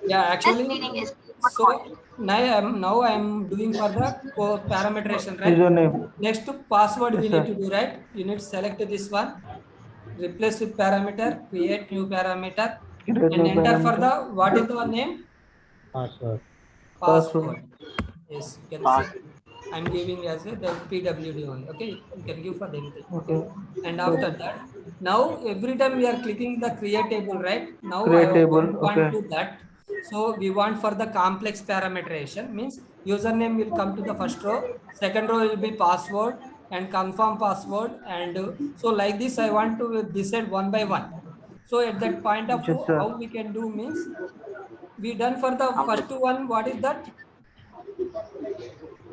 Yeah, actually, so now I'm doing for the parameterization, right? Username. Next password Yes, we need sir. to do, right? You need to select this one, replace with parameter, create new parameter, Create and new enter for parameter. the what is the name? Password. Password. Password. Yes, you can see. Pass. I'm giving as the PWD only. Okay, you can give for anything. Okay, Okay. and Okay. after that, now every time we are clicking the create table, right? Now I Create table. don't want Okay. to that. So we want for the complex parameterization means username will come to the first row, second row will be password and confirm password, and so like this I want to decide one by one. So at that point of Yes, view, sir. how we can do means we done for the first Complex. one. What is that?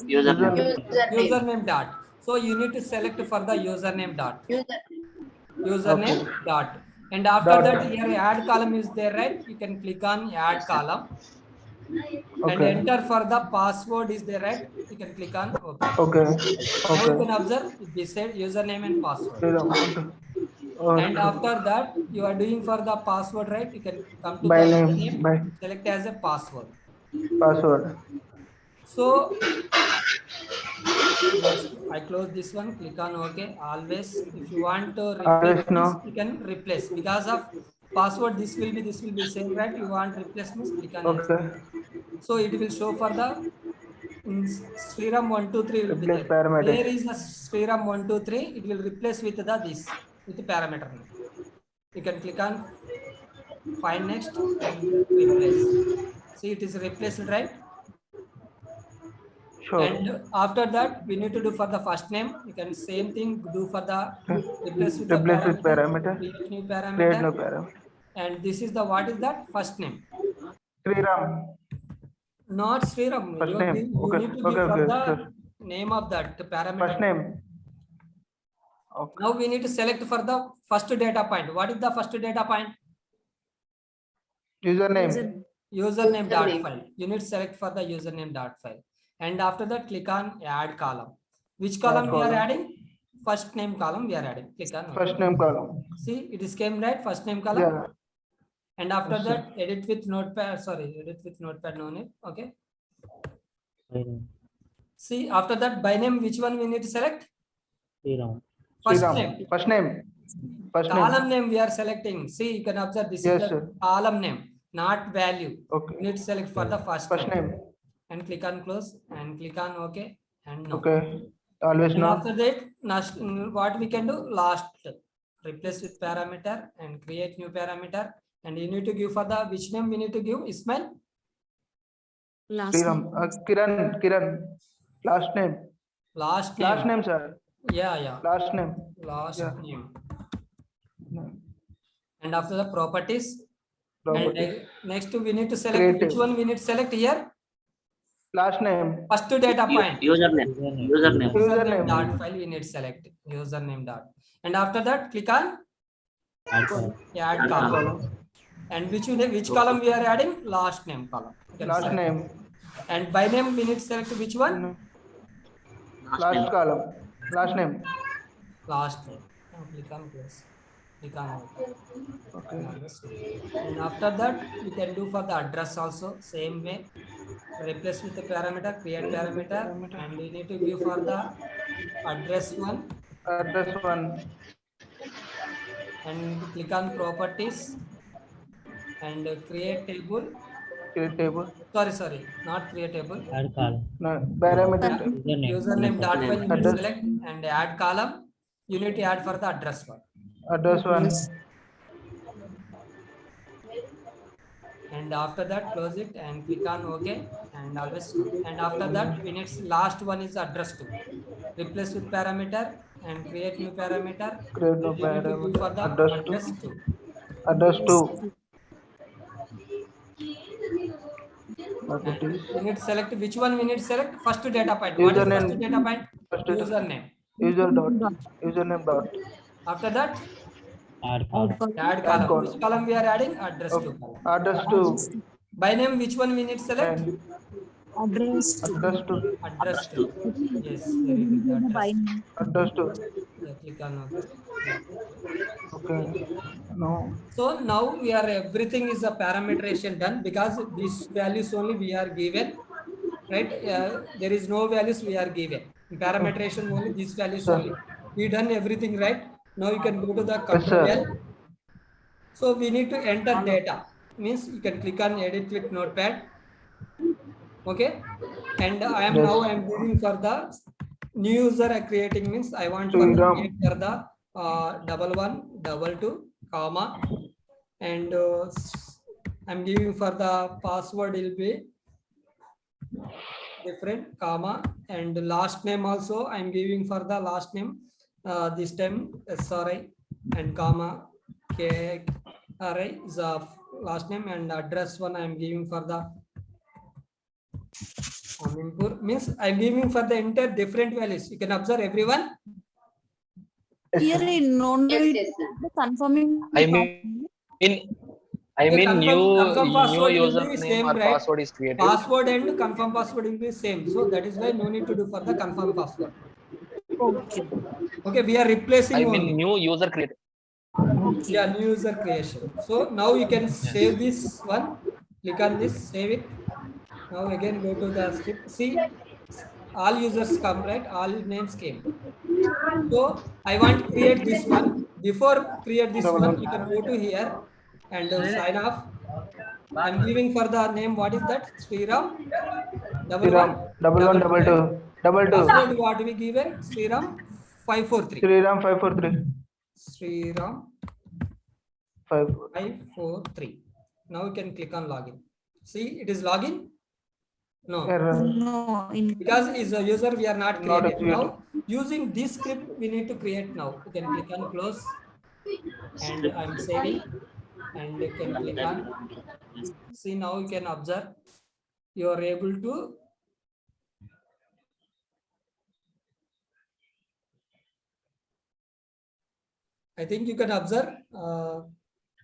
Username. Username. Username dot. So you need to select for the username dot. Okay. Username dot. And after Dot. that, here add column is there, right? You can click on add Yes, sir. column and Okay. enter for the password is there, right? You can click on OK. Okay. Now you Okay. can observe this said username and password. Freedom. And Okay. after that, you are doing for the password, right? You can come to By the name. name, By select as a password. password. So next, I close this one, click on OK. Always, if you want to replace Always this, no. you can replace because of password. This will be same, right? You want replace means click on yes. Okay. So it will show for the in Sriram 123 will be Replace there. There parameters. is a Sriram 123. It will replace with the this with the parameter name. You can click on find next and replace. See, it is replaced, right? Sure. And after that, we need to do for the first name. You can same thing do for the replace with the Replace with parameter, parameter. create new Create parameter, new parameter. and this is the what is that first name? Sriram. Not Sriram. First name. You Okay. need to Okay. give for Okay. the Sure. name of that parameter. First name. Okay. Now we need to select for the first data point. What is the first data point? Username. Username dot file. You need to select for the username dot file. And after that, click on add column. Which Add column we are column. adding? First name column we are adding. Click on OK. First name column. See, it is came right, first name column. Yeah. And after Yes, that, sir. edit with notepad. Sorry, edit with notepad, no need. Okay. Freedom. See, after that, by name, which one we need to select? Freedom. First name. Sriram. First name. First Column name. name we are selecting. See, you can observe this is Yes, the sir. column name, not value. Okay. You need to select for the first First name. name. And click on close and click on OK and no. Okay. Always And no. after that, what we can do last, replace with parameter and create new parameter. And you need to give for the which name we need to give? Ismail? Sriram. Kiran. Kiran. Last name. Last Last name. name, sir. Yeah. Last name. Last Yeah. name. No. And after the properties. Properties. And next we need to select Creative. which one we need to select here? Last name. First data point. Username. Username. Username dot Username. file we need to select username dot. And after that, click on Add column. add Add column. Column. And which column we are adding? Last name column. You can Last select. name. And by name we need to select which one? Last Last name. column. Last name. Last name. Now click on close. Click on OK. Okay. And after that, you can do for the address also same way. Replace with the parameter, create parameter, and you need to give for the address one Address one. and click on properties and create table. Create table. Sorry, not create table. Add column. No. Parameter. Username dot file you need to Address. select and add column. You need to add for the address one. Address one. And after that, close it and click on OK and always no. And after that, we need last one is address two. Replace with parameter and create new parameter. Create no And you need to give for parameter. the Address address two. two. Address two. Properties. We need to select which one we need to select. First data point. What is first data Username. point? First data. Username. User dot. Username dot. After that, Add column. add Add column. column. Which column we are adding? Address Okay. two column. Address two. By name, which one we need to select? And Address address two. Address Address two. to. Yes, very good. Address. Address two. Yeah, click on OK. Okay. No. So now we are everything is a parameterization done because these values only we are given, right? There is no values we are given. In parameterization only these values Sir. only. We done everything right. Now you can go to the Yes, control sir. L. So we need to enter data. Means you can click on edit with notepad. Okay. And I am Yes. giving for the new user creating means I want for the create Sriram. for the 1122 comma and I'm giving for the password will be different comma and last name also I'm giving for the last name this time SRI and comma KRI is the last name and address one I'm giving for the Aminpur means I'm giving for the entire different values. You can observe everyone. Yes, Here sir. in no need confirming. I mean, I Yeah, mean, confirm new password will be username same, or right? password is created. Password and confirm password will be same. So that is why no need to do for the confirm password. Okay. Okay, we are I replacing mean, only. new user created. Okay. Yeah, new user creation. So now you can save this one. Click on this, save it. Now again go to the script. See, all users come, right? All names came. So I want to create this one. Before create this Double one, one. you can go to here and sign off. I'm giving for the name. What is that? Sriram. Double Sriram. one, Double one, double two, double right? two. Double Password two. what we given? Sriram 543. Sriram 543. Sriram 543. 543. Now you can click on login. See, it is login. No, Error. No, in because is a user we are not Not created. executed. Now using this script we need to create now. You can click on close and I'm saving and you can click on. See now you can observe. You are able to. I think you can observe.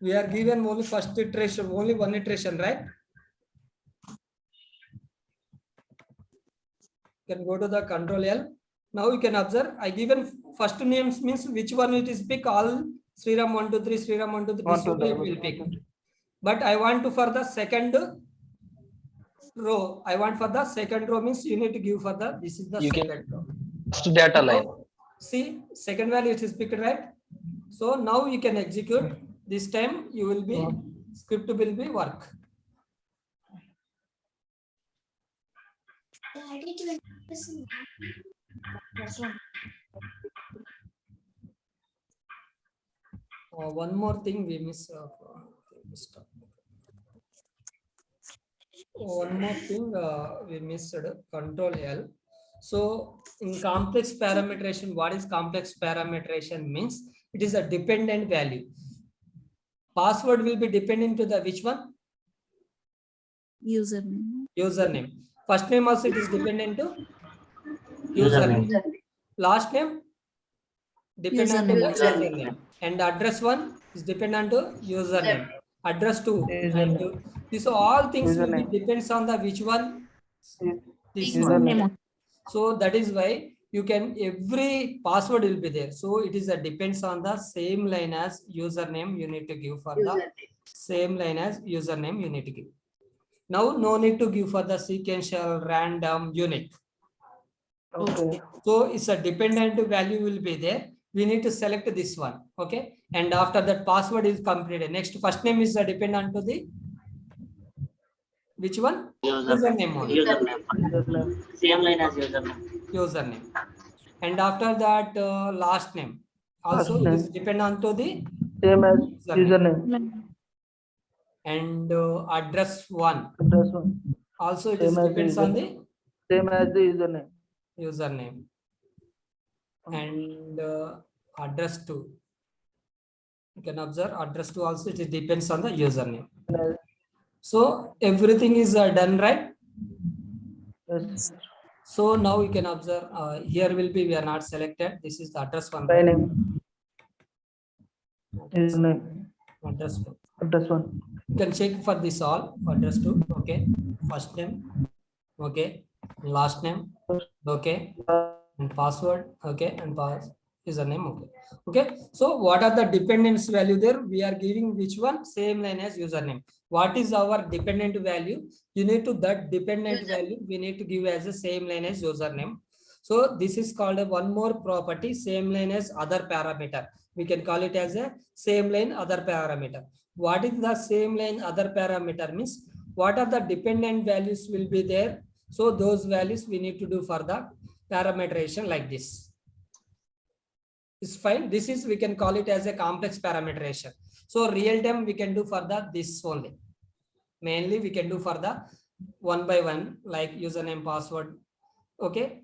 We are given only first iteration, only one iteration, right? You can go to the control L. Now you can observe. I given first names means which one it is pick all Sriram 123, Sriram 123. This 1 2 only it double. will pick. But I want to for the second row. I want for the second row means you need to give for the this is the You can second row. first data line. Now, see second value it is picked, right? So now you can execute. This time you will be script will be work. One more thing we miss. One more thing we missed. Control L. So in complex parameterization, what is complex parameterization means? It is a dependent value. Password will be dependent to the which one? username. Username. First name also it is dependent to username. Last name dependent to username. And address one is dependent to username. Address two and Username. these all things will be Username. depends on the which one. This one. Username. So that is why you can every password will be there. So it is a depends on the same line as username you need to give for the same line as username you need to give. Now no need to give for the sequential, random, unique. Okay. So it's a dependent value will be there. We need to select this one. Okay. And after that password is completed. Next first name is dependent to the which one? Username only. Username. Same line as username. Username. And after that last name. Also Last it is name. dependent on the Same as username. username. And address one. Address 1. Also it Same is as the depends on the username. Same as the username. username. And address 2. You can observe address 2 also it depends on the username. So everything is done, right? Yes. So now you can observe here will be we are not selected. This is the address one. By Right? name. Username. Address 1. Address 1. You can check for this all address 2. Okay. First name. Okay. Last name. Okay. And password. Okay. And pass. username. Okay, so what are the dependence value there? We are giving which one? Same line as username. What is our dependent value? You need to that dependent value we need to give as the same line as username. So this is called a one more property, same line as other parameter. We can call it as a same line other parameter. What is the same line other parameter means? What are the dependent values will be there? So those values we need to do for the parameterization like this. Is fine. This is, we can call it as a complex parameterization. So real time we can do for the this only. Mainly we can do for the one by one, like username, password. Okay,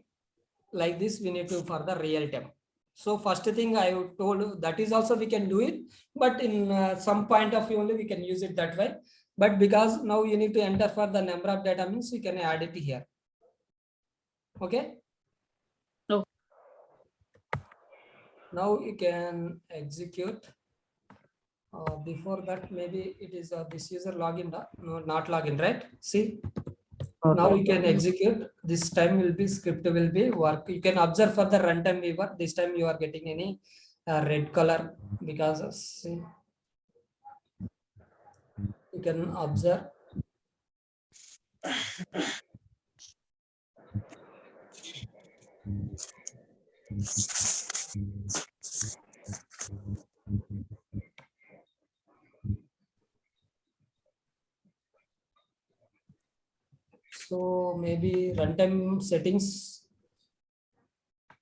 like this we need to for the real time. So first thing I told you, that is also we can do it, but in some point of view only we can use it that way. But because now you need to enter for the number of data means you can add it here. Okay. Oh. Now you can execute. Before that, maybe it is this user login, no, not login, right? See, now you can execute. This time will be script will be work. You can observe for the runtime viewer. This time you are getting any red color because of, see, you can observe. So maybe runtime settings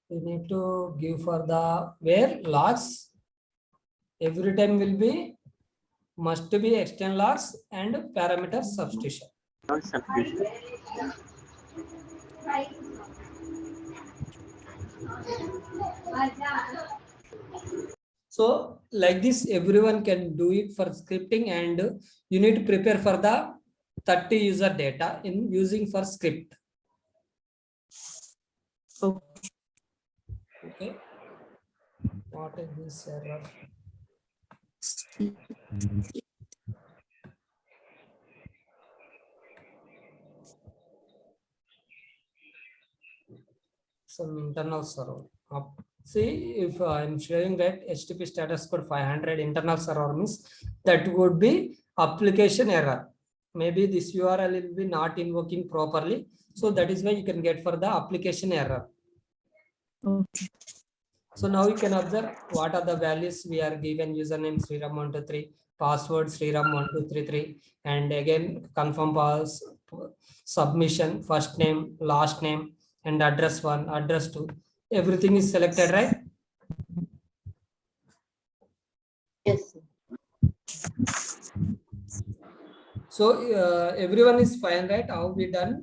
we need to give for the where logs every time will be must be external logs and parameter substitution. Not substitution. So like this everyone can do it for scripting, and you need to prepare for the 30 user data in using for script. Okay, what is this error? Some internal server. See, if I'm showing that HTTP status code 500 internal server means that would be application error. Maybe this URL will be not invoking properly. So that is why you can get for the application error. Okay. So now you can observe what are the values we are given: username Sriram123, password Sriram1233, and again confirm pass, submission, first name, last name, and address 1, address 2. Everything is selected, right? Yes. So everyone is fine, right? How we done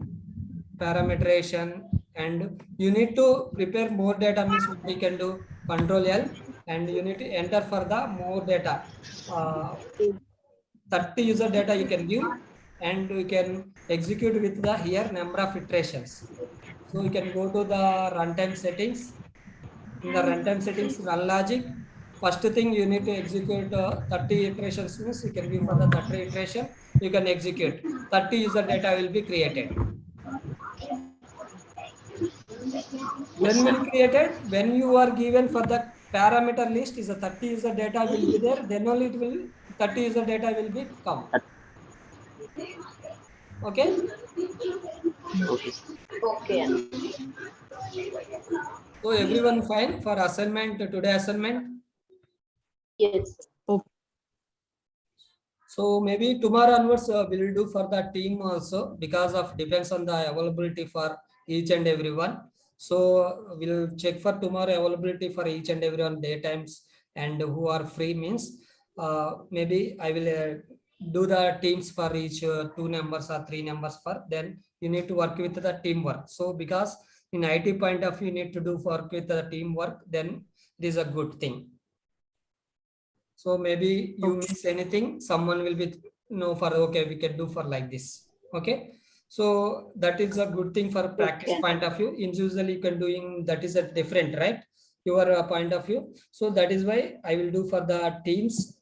parameterization, and you need to prepare more data means what we can do, Control L, and you need to enter for the more data. 30 user data you can give, and you can execute with the here number of iterations. So you can go to the runtime settings. In the runtime settings, run logic. First thing you need to execute 30 iterations means you can give for the 30 iteration. You can execute 30 user data will be created. When will created? When you are given for the parameter list is a 30 user data will be there, then only it will 30 user data will be come. Okay. Okay. Okay. So everyone fine for assignment today assignment. Yes. So maybe tomorrow onwards we'll do for the team also, because of depends on the availability for each and everyone. So we'll check for tomorrow availability for each and everyone daytimes, and who are free means maybe I will do the teams for each 2 numbers or 3 numbers for, then you need to work with the teamwork. So because in IT point of view you need to do work with the teamwork, then this is a good thing. So maybe you miss anything, someone will be no for, okay, we can do for like this. Okay, so that is a good thing for practice point of view. Individually you can doing, that is a different, right, your point of view. So that is why I will do for the teams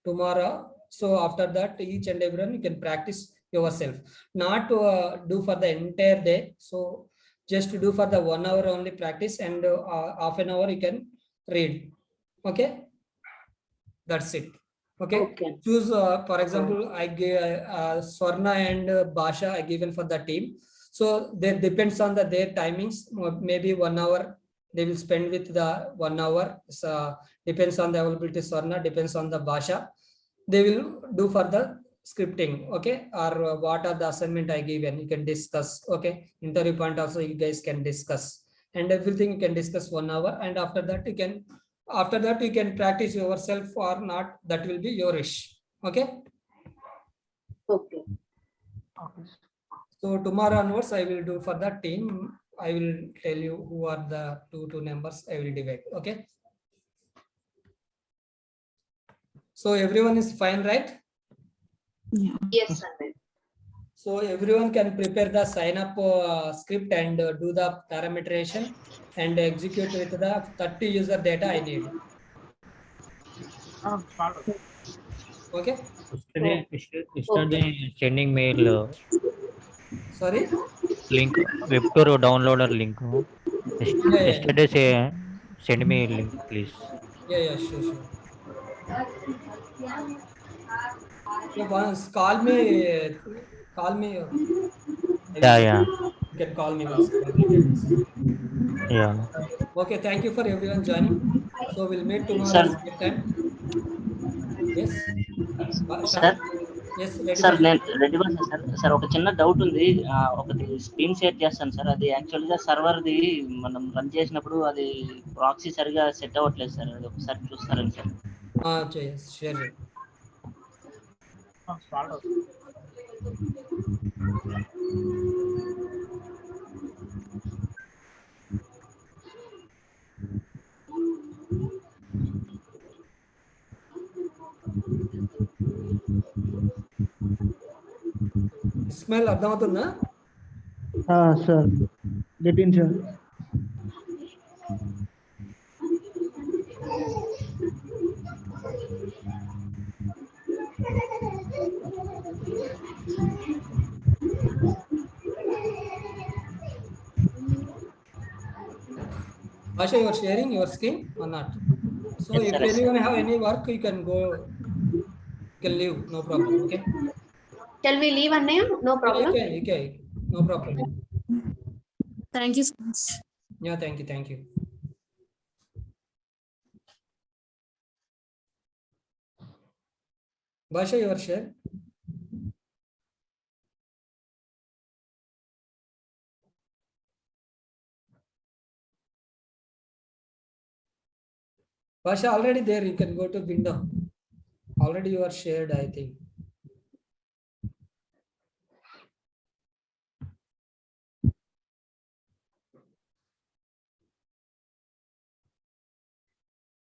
tomorrow. So after that each and everyone you can practice yourself, not to do for the entire day. So just to do for the 1 hour only practice, and half an hour you can read. Okay, that's it. Okay, Okay. choose for example, I gave Swarna and Basha I given for the team. So they depends on their timings. Maybe 1 hour they will spend with the 1 hour. So depends on the availability. Swarna depends on the Basha. They will do for the scripting. Okay, or what are the assignment I given? You can discuss. Okay, interview point also you guys can discuss, and everything you can discuss 1 hour, and after that you can practice yourself or not, that will be your wish. Okay, Okay. Okay. so tomorrow onwards I will do for the team. I will tell you who are the two numbers I will divide. Okay, so everyone is fine, right? Yeah. Yes, Sandeep. So everyone can prepare the sign up script and do the parameterization and execute with the 30 user data I need. Okay, Yesterday sending mail sorry. link webtour downloader link. Yeah, Yesterday say send me link please. yeah, sure, sure. Yeah, once call me. I will Yeah, check. yeah, You can call me once completed this. yeah. Okay, thank you for everyone joining. So we'll meet tomorrow Sir, same time. Yes, sir Shah? Yes, ready, sir Basha? నేను ready sir sir ఒక చిన్న doubt ఉంది. ఒకటి screen share చేస్తాను sir. అది యాక్చువల్గా సర్వర్ది మనం run చేసినప్పుడు అది ప్రాక్సీ సరిగా సెట్ అవ్వట్లేదు సార్. అది ఒకసారి చూస్తారండి సార్. Yes, share. Ismail అర్థమవుతుందా? Sir. Getting sir. Basha, you are sharing your screen or not? So Yes, if sir. Yes, sir. anyone have any work, you can go, you can leave, no problem. Okay. Shall we leave a name? No Yeah, problem. you can, no problem. Thank you so much. Yeah, thank you. Basha, your share. Basha, already there, you can go to window. Already you are shared, I think.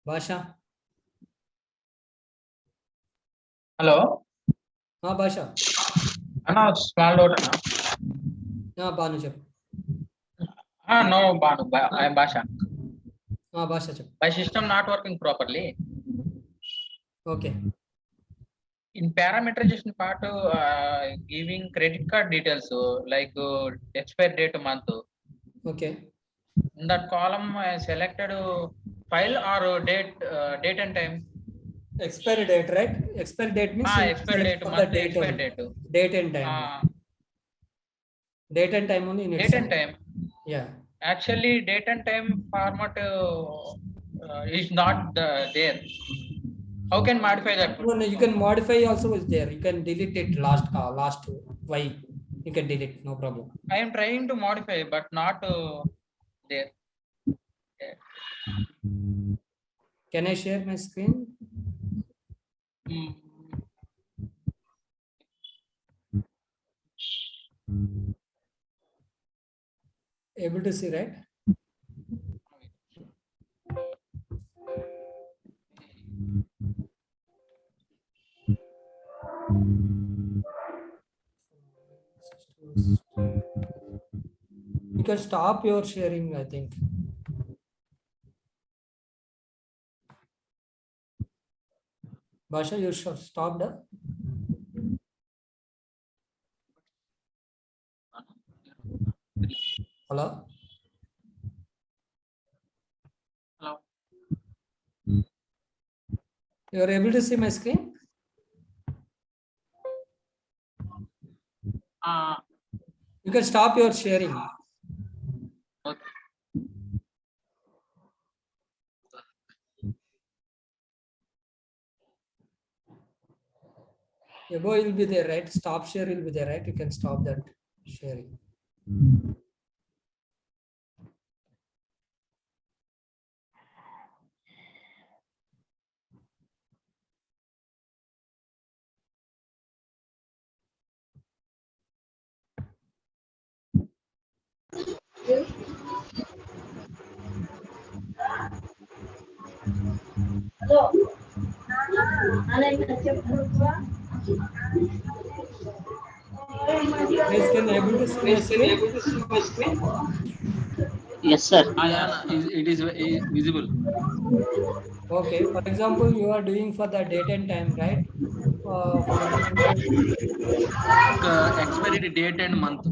Basha. Hello. Basha. Anna, small doubt. Banu chep. No, Banu. I am Basha. Basha chep. My system not working properly. Okay. In parameterization part, giving credit card details like expire date month. Okay. In that column, I selected file or date and time. Expiry date, right? Expiry date means you Expire select date for the month, date expire only. date. Date and time. Date and time only you need Date and select. time. Yeah. Actually, date and time format is not there. How can modify that? No, you can modify also is there. You can delete it last Y. You can delete, no problem. I am trying to modify, but not there. Can I share my screen? Mm. Able to see, right? You can stop your sharing, I think. Basha, you should stop the. Hello? Hello. You are able to see my screen? You can stop your sharing. Okay. Above will be there, right? Stop share will be there, right? You can stop that sharing. Guys, can you able to see my screen? Yes, sir. It is visible. Okay. For example, you are doing for the date and time, right? For example, Expiry date and month.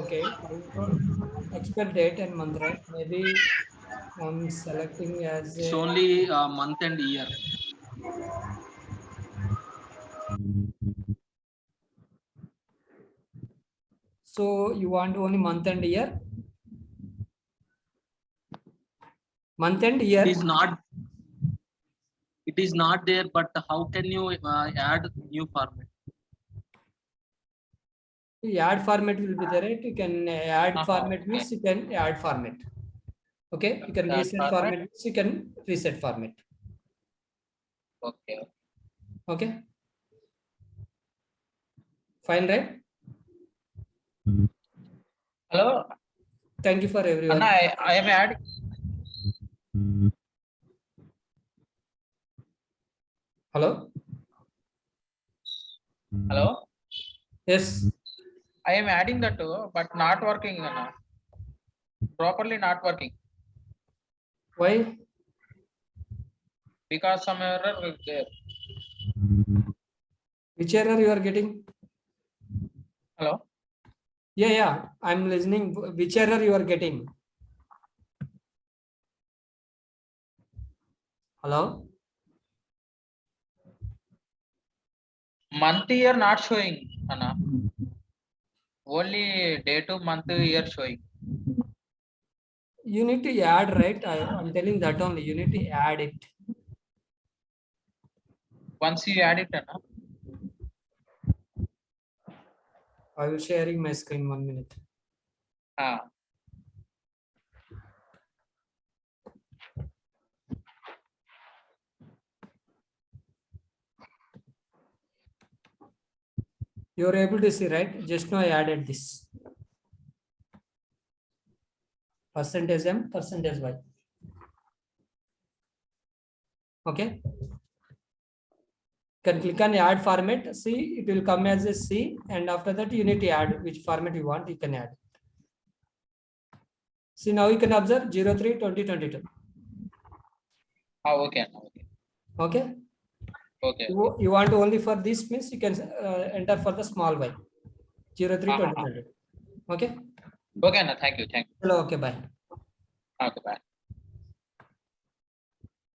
okay. For example, expert date and month, right? Maybe I'm selecting as It's a. only month and year. So you want only month and year? Month and year. It is not there, but how can you add new format? The add format will be there, right? You can add format Okay. means you can add format. Okay, you can Add reset format means you can reset format. Okay. Okay. Fine, right? Hello. Thank you for everyone. Anna, I am adding. Hello. Hello. Yes. I am adding that too, but not working, Anna. Properly not working Why? because some error is there. Which error you are getting? Hello. Yeah. I'm listening. Which error you are getting? Hello. Month year not showing, Anna. Only day to month year showing. You need to add, right? I'm telling that only. You need to add it. Once you add it, Anna. I will sharing my screen 1 minute. You are able to see, right? Just now I added this. Percentage M, percentage Y. Okay. Can click on add format. See, it will come as a C, and after that you need to add which format you want. You can add. See, now you can observe 03/2022. Okay, Anna. Okay. Okay. You want only for this means you can enter for the small y. 03/2022. Okay. Okay, Anna. Thank you. Hello. Okay. Bye. Okay, bye.